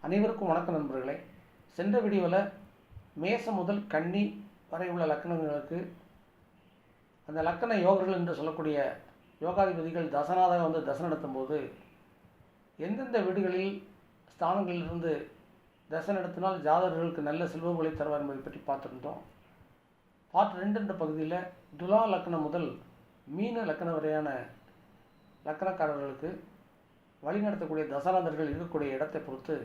அனைவருக்கும் வணக்கம் நண்பர்களே. சென்ற வீடியோவில் மேசம் முதல் கன்னி வரை உள்ள லக்கணங்களுக்கு அந்த லக்கண யோகர்கள் என்று சொல்லக்கூடிய யோகாதிபதிகள் தசநாதகம் வந்து தசை நடத்தும் போது எந்தெந்த வீடுகளில் ஸ்தானங்களிலிருந்து தசை நடத்தினால் ஜாதகர்களுக்கு நல்ல செல்வங்களை தருவார் என்பதை பற்றி பார்த்துருந்தோம். பார்ட் 2 என்ற பகுதியில் துலா லக்கணம் முதல் மீன லக்கணம் வரையான லக்கணக்காரர்களுக்கு வழிநடத்தக்கூடிய தசாநாதர்கள் இருக்கக்கூடிய இடத்தை பொறுத்து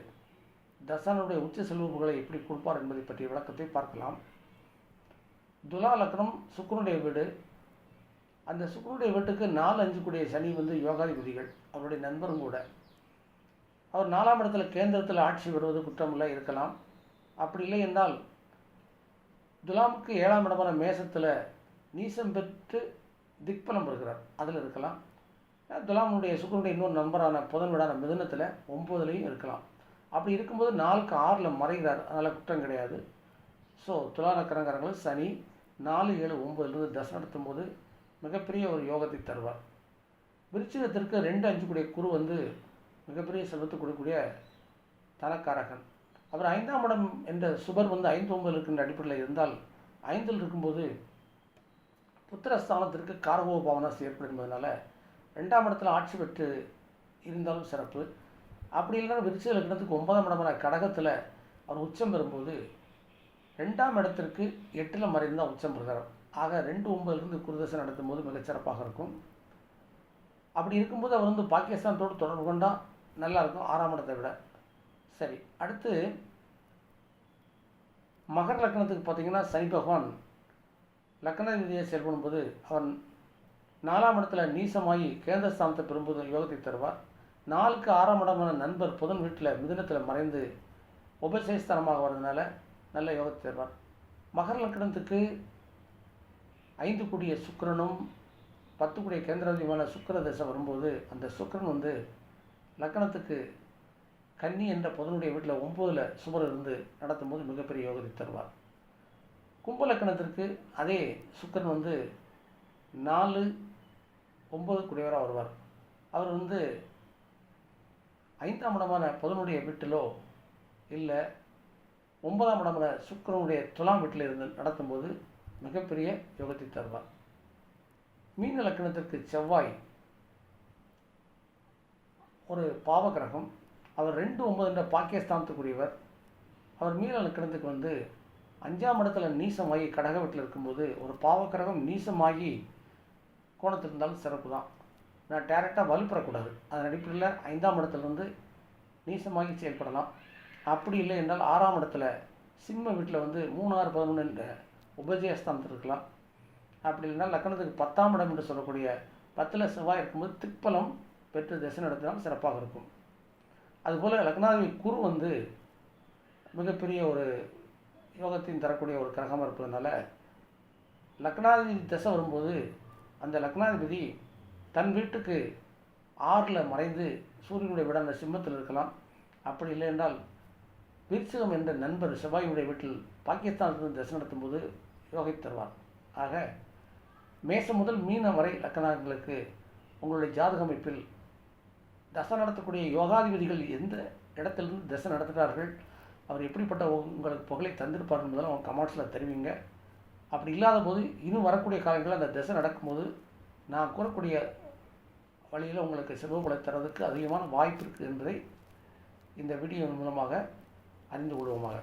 தசானுடைய உச்ச செல்வங்களை எப்படி கொடுப்பார் என்பதை பற்றிய விளக்கத்தை பார்க்கலாம். துலா லக்னம் சுக்கிரனுடைய வீடு. அந்த சுக்கிரனுடைய வீட்டுக்கு 4-5 கூடிய சனி வந்து யோகாதிபதிகள், அவருடைய நண்பரும் கூட. அவர் 4ஆம் இடத்துல கேந்திரத்தில் ஆட்சி வருவது குற்றமில்லை இருக்கலாம். அப்படி இல்லை என்றால் துலாமுக்கு 7ஆம் இடமான மேசத்தில் நீசம் பெற்று திக்பலம் பெறுகிறார், அதில் இருக்கலாம். துலாமுடைய சுக்கிரனுடைய இன்னொரு நண்பரான புதன் வீடான மிதுனத்தில் 9லையும் இருக்கலாம். அப்படி இருக்கும்போது 4க்கு 6ல் மறைகிறார், அதனால் குற்றம் கிடையாது. ஸோ துலா லக்கணக்காரங்களுக்கு சனி 4, 7, 9 தசை நடத்தும் போது மிகப்பெரிய ஒரு யோகத்தை தருவார். விருச்சிகத்திற்கு 2, 5 கூடிய குரு வந்து மிகப்பெரிய செல்வத்தை கொடுக்கக்கூடிய தனக்காரகன். அவர் 5ஆம் இடம் என்ற சுபர் வந்து 5, 9 இருக்கின்ற அடிப்படையில் இருந்தால் 5ல் இருக்கும்போது புத்திரஸ்தானத்திற்கு காரகோபாவனாசி ஏற்படும் என்பதனால 2ஆம் இடத்துல ஆட்சி பெற்று இருந்தாலும் சிறப்பு. அப்படி இல்லைன்னா விருச்சிக லக்னத்துக்கு 9ஆம் இடமான கடகத்தில் அவர் உச்சம் பெறும்போது 2ஆம் இடத்திற்கு 8ல் மறைந்தால் உச்சம் பெறுகிறார். ஆக 2, 9 குருதசை நடத்தும் போது மிகச்சிறப்பாக இருக்கும். அப்படி இருக்கும்போது அவர் வந்து பாகிஸ்தானத்தோடு தொடர்பு கொண்டால் நல்லாயிருக்கும், 6ஆம் இடத்தை விட. சரி, அடுத்து மகர லக்னத்துக்கு பார்த்திங்கன்னா சனி பகவான் லக்னாதிபதியை செயல்படும் போது அவன் 4ஆம் இடத்துல நீசமாகி கேந்திரஸ்தானத்தை பெறும்போது யோகத்தை தருவார். 4க்கு 6ஆம் இடமான நண்பர் புதன் வீட்டில் மிதுனத்தில் மறைந்து உபசேஸ்தானமாக வர்றதுனால நல்ல யோகத்தை தருவார். மகர லக்னத்துக்கு 5 கூடிய சுக்கிரனும் 10 கூடிய கேந்திராதிபதியான சுக்கிர தசை வரும்போது அந்த சுக்கிரன் வந்து லக்னத்துக்கு கன்னி என்ற புதனுடைய வீட்டில் 9ல் சுபர் இருந்து நடத்தும் போது மிகப்பெரிய யோகத்தை தருவார். கும்ப லக்கணத்திற்கு அதே சுக்கிரன் வந்து 4, 9 கூடியவராக வருவார். அவர் வந்து 5ஆம் இடமான புதனுடைய வீட்டிலோ இல்லை 9ஆம் இடமான சுக்கிரனுடைய துலாம் வீட்டில் இருந்து நடத்தும்போது மிகப்பெரிய யோகத்தை தருவார். மீன லக்கணத்திற்கு செவ்வாய் ஒரு பாவகிரகம். அவர் 2, 9 என்ற பாகிஸ்தானத்துக்குரியவர். அவர் மீன லக்கணத்துக்கு வந்து 5ஆம் இடத்துல நீசமாகி கடக வீட்டில் இருக்கும்போது ஒரு பாவகிரகம் நீசமாகி கோணத்தில் இருந்தாலும் சிறப்பு தான். நான் டேரெக்டாக வலுப்பெறக்கூடாது. அதன் அடிப்படையில் 5ஆம் இடத்துலேருந்து நீசமாகி செயல்படலாம். அப்படி இல்லை என்றால் 6ஆம் இடத்துல சிம்ம வீட்டில் வந்து 3, 6, 11 என்ற உபஜயஸ்தானத்தில் இருக்கலாம். அப்படி இல்லைனால் லக்கணத்துக்கு 10ஆம் இடம் என்று சொல்லக்கூடிய 10ல் செவ்வாய் இருக்கும்போது திக்பலம் பெற்று தசை நடத்தினால் சிறப்பாக இருக்கும். அதுபோல் லக்னாதிபதி குரு வந்து மிகப்பெரிய ஒரு யோகத்தையும் தரக்கூடிய ஒரு கிரகமாக இருப்பதனால லக்னாதிபதி தசை வரும்போது அந்த லக்னாதிபதி தன் வீட்டுக்கு 6ல் மறைந்து சூரியனுடைய விட அந்த சிம்மத்தில் இருக்கலாம். அப்படி இல்லை என்றால் விருச்சிகம் என்ற நண்பர் செவ்வாயுடைய வீட்டில் பாகிஸ்தானத்திலிருந்து தசை நடத்தும்போது யோகை தருவார். ஆக மேசம் முதல் மீனம் வரை லக்கணங்களுக்கு உங்களுடைய ஜாதக அமைப்பில் தசை நடத்தக்கூடிய யோகாதிபதிகள் எந்த இடத்திலிருந்து தசை நடத்துகிறார்கள், அவர் எப்படிப்பட்ட உங்களுக்கு புகழை தந்திருப்பார் என்பதெல்லாம் அவங்க கமெண்ட்ஸில் தெரிவிங்க. அப்படி இல்லாத போது இன்னும் வரக்கூடிய காலங்களில் அந்த தசை நடக்கும்போது நான் கூறக்கூடிய வழியில் உங்களுக்கு செல்வங்களை தரதுக்கு அதிகமான வாய்ப்பு இருக்குது என்பதை இந்த வீடியோ மூலமாக அறிந்து கொள்வோமாக.